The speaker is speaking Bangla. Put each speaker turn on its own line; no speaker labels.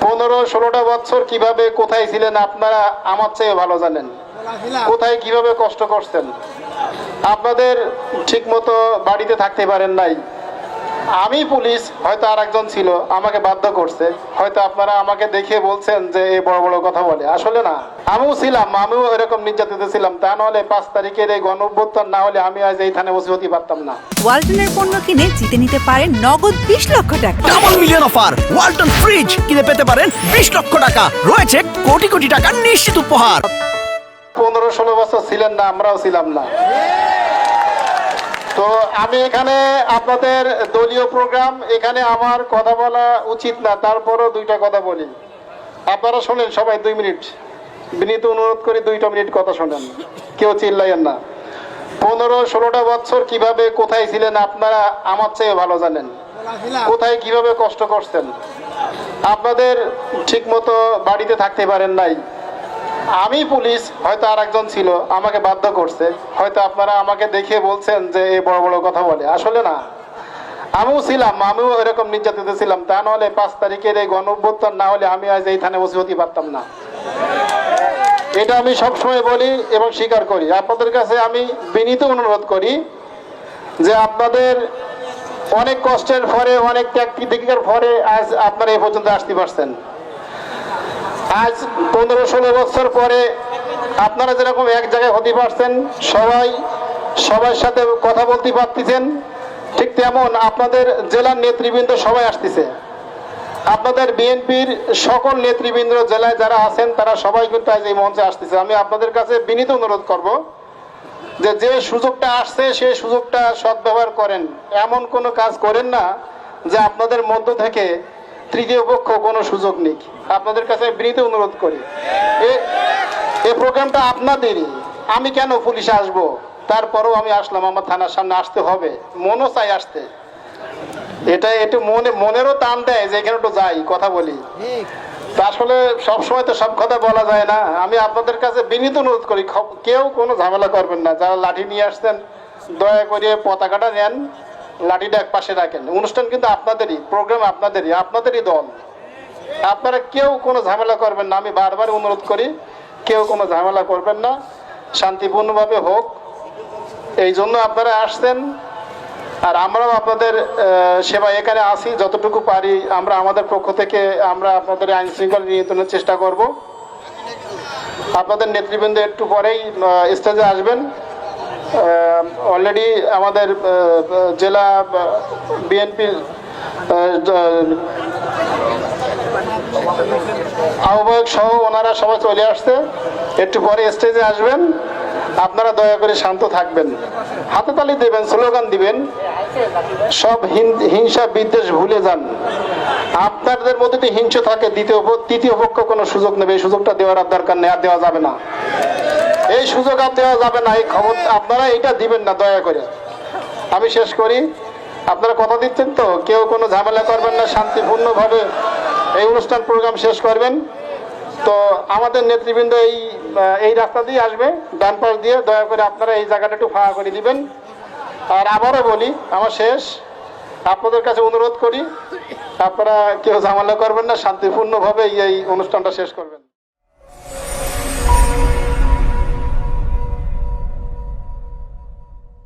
15-16টা বছর কিভাবে কোথায় ছিলেন আপনারা আমার চেয়ে ভালো জানেন। কোথায় কিভাবে কষ্ট করছেন। আপনাদের ঠিকমতো বাড়িতে থাকতে পারেন নাই। আমি পুলিশ, হয়তো আর একজন ছিল, আমাকে বাধ্য করছে। হয়তো আপনারা আমাকে দেখে বলছেন যে এই বড় বড় কথা বলে, আসলে না। আমিও ছিলাম, আমিও এরকম নির্যাতিত ছিলাম। তা নাহলে 5 তারিখের এই গণঅভ্যুত্থান না হলে আমি আজ এই থানে বসে হতে পারতাম না।
ওয়ালটনের পণ্য কিনে জিতে নিতে পারেন নগদ 20 লক্ষ টাকা।
Double million offer, Walton fridge কিনে পেতে পারেন 20 লক্ষ টাকা। রয়েছে কোটি কোটি টাকার নিশ্চিত উপহার।
15-16 বছর ছিলেন না, আমরাও ছিলাম না। তো আমি এখানে আপনাদের দলীয় প্রোগ্রাম, এখানে আমার কথা বলা উচিত না, তারপরও 2টা কথা বলি। আপনারা শোনেন সবাই 2 মিনিট, বিনীত অনুরোধ করি 2টা মিনিট কথা শোনেন, কেউ চিল্লাইয়েন না। 15-16টা বছর কিভাবে কোথায় ছিলেন আপনারা আমার চেয়ে ভালো জানেন। কোথায় কিভাবে কষ্ট করছেন। আপনাদের ঠিকমতো বাড়িতে থাকতে পারেন নাই। আমি পুলিশ, হয়তো আর একজন ছিল, আমাকে বাধ্য করছে। হয়তো আপনারা আমাকে দেখে বলছেন যে এই বড় বড় কথা বলে, আসলে না। আমিও ছিলাম, আমিও এরকম নির্যাতিত ছিলাম। তা নাহলে 5 তারিখের এই গণঅভ্যুত্থান না হলে আমি আজ এই থানে বসে হতে পারতাম না। এটা আমি সবসময় বলি এবং স্বীকার করি। আপনাদের কাছে আমি বিনীত অনুরোধ করি যে আপনাদের অনেক কষ্টের পরে, অনেক ত্যাগ তিতিক্ষার পরে আজ আপনারা এই পর্যন্ত আসতে পারছেন। আজ 15-16 বছর পরে আপনারা যেরকম এক জায়গায় হতে পারছেন, সবার সাথে কথা বলতে পারতেছেন, ঠিক তেমন আপনাদের জেলার নেতৃবৃন্দ সবাই আসতেছে। আপনাদের বিএনপির সকল নেতৃবৃন্দ জেলায় যারা আছেন তারা সবাই কিন্তু আজ এই মঞ্চে আসতেছে। আমি আপনাদের কাছে বিনীত অনুরোধ করব যে সুযোগটা আসছে সেই সুযোগটা সদ্ব্যবহার করেন। এমন কোনো কাজ করেন না যে আপনাদের মধ্য থেকে তৃতীয় পক্ষ কোনো সুযোগ নেই। আপনাদের কাছে বিনীত অনুরোধ করি, এই প্রোগ্রামটা আপনাদেরই। আমি কেন পুলিশে আসবো, তারপরেও আমি আসলাম, আমার থানার সামনে আসতে হবে, মনও চাই আসতে। এটা একটু মনেরও টান দেয় যে এখানে একটু যাই, কথা বলি। তা আসলে সবসময় তো সব কথা বলা যায় না। আমি আপনাদের কাছে বিনীত অনুরোধ করি, কেউ কোনো ঝামেলা করবেন না। যারা লাঠি নিয়ে আসছেন দয়া করে পতাকাটা নেন, লাঠিটা এক পাশে রাখেন। অনুষ্ঠান কিন্তু আপনাদেরই, প্রোগ্রাম আপনাদেরই দল। আপনারা কেউ কোনো ঝামেলা করবেন না। আমি বারবার অনুরোধ করি, কেউ কোনো ঝামেলা করবেন না, শান্তিপূর্ণভাবে হোক। এই জন্য আপনারা আসছেন। আর আমরাও আপনাদের সেবা এখানে আসি, যতটুকু পারি আমরা আমাদের পক্ষ থেকে আমরা আপনাদের আইন শৃঙ্খলা নিয়ন্ত্রণের চেষ্টা করব। আপনাদের নেতৃবৃন্দ একটু পরেই স্টেজে আসবেন। অলরেডি আমাদের জেলা বিএনপির আহ্বায়ক সহ ওনারা সবাই চলে আসছে, একটু পরে স্টেজে আসবেন। আপনারা দয়া করে শান্ত থাকবেন, হাতে তালি দেবেন, স্লোগান দিবেন, সব হিংসা বিদ্বেষ ভুলে যান। আপনাদের মধ্যে যদি হিংসা থাকে তৃতীয় পক্ষ কোনো সুযোগ নেবে, এই সুযোগটা দেওয়ার দরকার নেই, আর দেওয়া যাবে না। এই সুযোগ আর দেওয়া যাবে না, এই খবর আপনারা এটা দিবেন না দয়া করে। আমি শেষ করি, আপনারা কথা দিচ্ছেন তো, কেউ কোনো ঝামেলা করবেন না, শান্তিপূর্ণভাবে এই অনুষ্ঠান প্রোগ্রাম শেষ করবেন। তো আমাদের নেতৃবৃন্দ এই রাস্তা দিয়ে আসবে, ডান পাশ দিয়ে। দয়া করে আপনারা এই জায়গাটা একটু ফাঁকা করে দিবেন। আর আবারও বলি, আমার শেষ, আপনাদের কাছে অনুরোধ করি আপনারা কেউ ঝামেলা করবেন না, শান্তিপূর্ণভাবে এই অনুষ্ঠানটা শেষ করবেন।